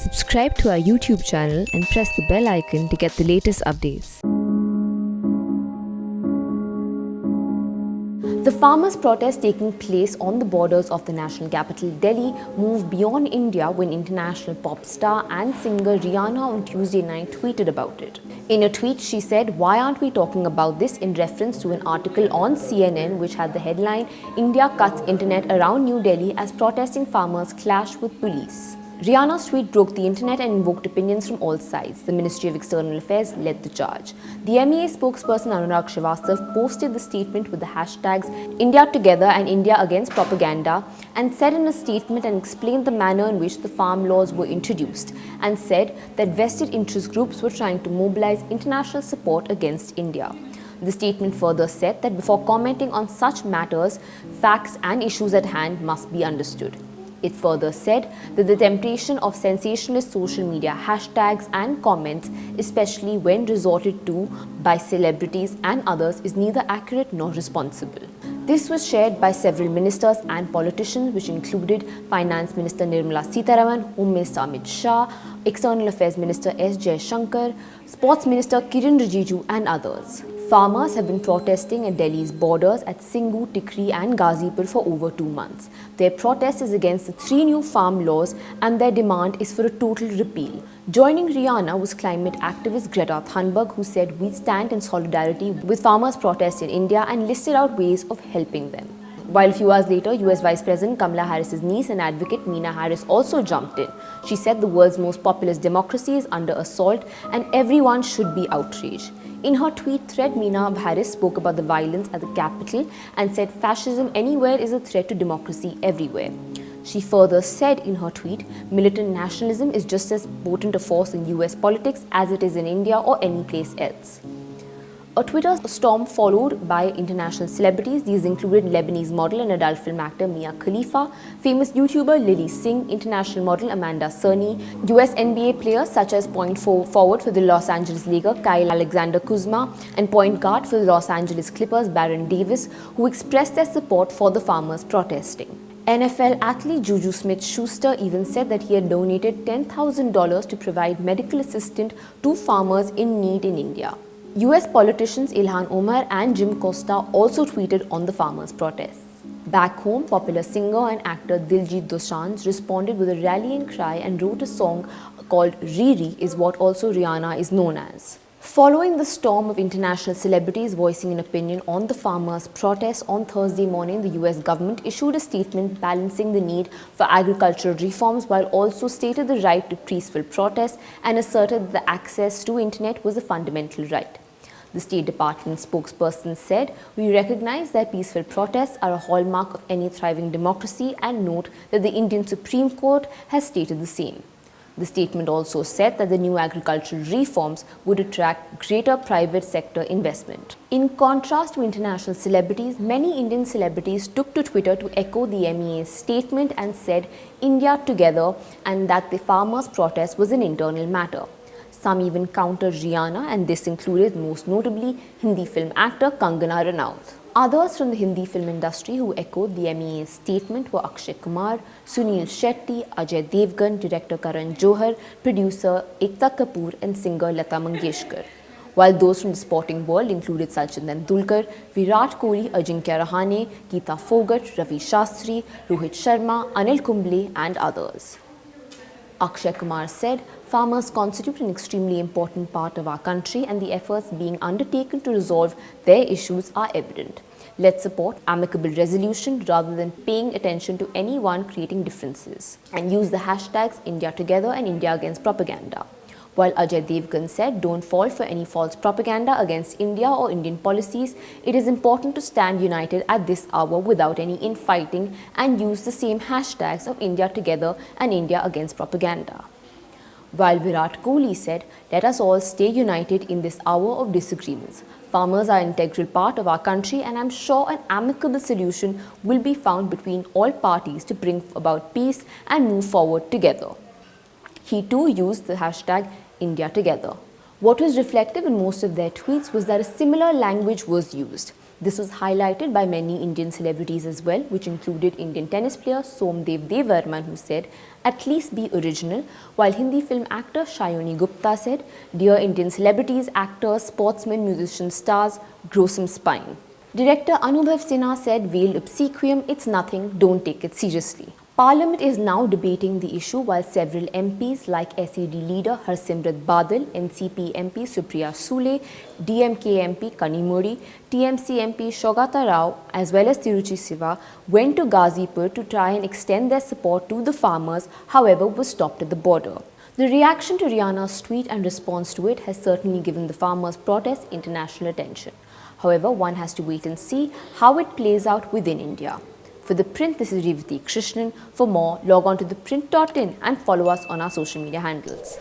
Subscribe to our YouTube channel and press the bell icon to get the latest updates. The farmers' protest taking place on the borders of the national capital, Delhi, moved beyond India when international pop star and singer Rihanna on Tuesday night tweeted about it. In a tweet, she said, "Why aren't we talking about this?" in reference to an article on CNN which had the headline, "India cuts internet around New Delhi as protesting farmers clash with police." Rihanna's tweet broke the internet and invoked opinions from all sides. The Ministry of External Affairs led the charge. The MEA spokesperson Anurag Shrivastava posted the statement with the hashtags India Together and India Against Propaganda and said in a statement and explained the manner in which the farm laws were introduced and said that vested interest groups were trying to mobilize international support against India. The statement further said that before commenting on such matters, facts and issues at hand must be understood. It further said that the temptation of sensationalist social media hashtags and comments, especially when resorted to by celebrities and others, is neither accurate nor responsible. This was shared by several ministers and politicians, which included Finance Minister Nirmala Sitharaman, Home Minister Amit Shah, External Affairs Minister S. Jaishankar, Sports Minister Kiren Rijiju and others. Farmers have been protesting at Delhi's borders at Singhu, Tikri and Ghazipur for over 2 months. Their protest is against the 3 new farm laws and their demand is for a total repeal. Joining Rihanna was climate activist Greta Thunberg, who said, "We stand in solidarity with farmers' protests in India," and listed out ways of helping them. While a few hours later, US Vice President Kamala Harris's niece and advocate Meena Harris also jumped in. She said the world's most populous democracy is under assault and everyone should be outraged. In her tweet thread, Meena Harris spoke about the violence at the capital and said fascism anywhere is a threat to democracy everywhere. She further said in her tweet, "Militant nationalism is just as potent a force in US politics as it is in India or any place else." A Twitter storm followed by international celebrities. These included Lebanese model and adult film actor Mia Khalifa, famous YouTuber Lily Singh, international model Amanda Cerny, US NBA players such as point forward for the Los Angeles Lakers Kyle Alexander Kuzma and point guard for the Los Angeles Clippers Baron Davis, who expressed their support for the farmers protesting. NFL athlete Juju Smith-Schuster even said that he had donated $10,000 to provide medical assistance to farmers in need in India. US politicians Ilhan Omar and Jim Costa also tweeted on the farmers' protests. Back home, popular singer and actor Diljit Dosanjh responded with a rallying cry and wrote a song called Riri, is what also Rihanna is known as. Following the storm of international celebrities voicing an opinion on the farmers' protests on Thursday morning, the US government issued a statement balancing the need for agricultural reforms while also stated the right to peaceful protest and asserted that the access to internet was a fundamental right. The State Department spokesperson said, "We recognize that peaceful protests are a hallmark of any thriving democracy and note that the Indian Supreme Court has stated the same." The statement also said that the new agricultural reforms would attract greater private sector investment. In contrast to international celebrities, many Indian celebrities took to Twitter to echo the MEA's statement and said India together and that the farmers' protest was an internal matter. Some even countered Rihanna, and this included most notably Hindi film actor Kangana Ranaut. Others from the Hindi film industry who echoed the MEA's statement were Akshay Kumar, Sunil Shetty, Ajay Devgan, director Karan Johar, producer Ekta Kapoor and singer Lata Mangeshkar. While those from the sporting world included Sachin Tendulkar, Virat Kohli, Ajinkya Rahane, Geeta Fogart, Ravi Shastri, Rohit Sharma, Anil Kumble and others. Akshay Kumar said, "Farmers constitute an extremely important part of our country and the efforts being undertaken to resolve their issues are evident. Let's support amicable resolution rather than paying attention to anyone creating differences and use the hashtags India Together and India Against Propaganda." While Ajay Devgan said, "Don't fall for any false propaganda against India or Indian policies. It is important to stand united at this hour without any infighting and use the same hashtags of India Together and India Against Propaganda." While Virat Kohli said, "Let us all stay united in this hour of disagreements. Farmers are an integral part of our country and I'm sure an amicable solution will be found between all parties to bring about peace and move forward together." He too used the hashtag India Together. What was reflective in most of their tweets was that a similar language was used. This was highlighted by many Indian celebrities as well, which included Indian tennis player Somdev Devvarman, who said, "At least be original," while Hindi film actor Shayoni Gupta said, "Dear Indian celebrities, actors, sportsmen, musicians, stars, grow some spine." Director Anubhav Sinha said, "Veiled obsequium, it's nothing, don't take it seriously." Parliament is now debating the issue while several MPs like SED leader Harsimrat Badal, NCP MP Supriya Sule, DMK MP Kanimuri, TMC MP Shogata Rao as well as Tiruchi Siva went to Ghazipur to try and extend their support to the farmers, however was stopped at the border. The reaction to Rihanna's tweet and response to it has certainly given the farmers' protest international attention. However, one has to wait and see how it plays out within India. For The Print, this is Revati Krishnan. For more, log on to theprint.in and follow us on our social media handles.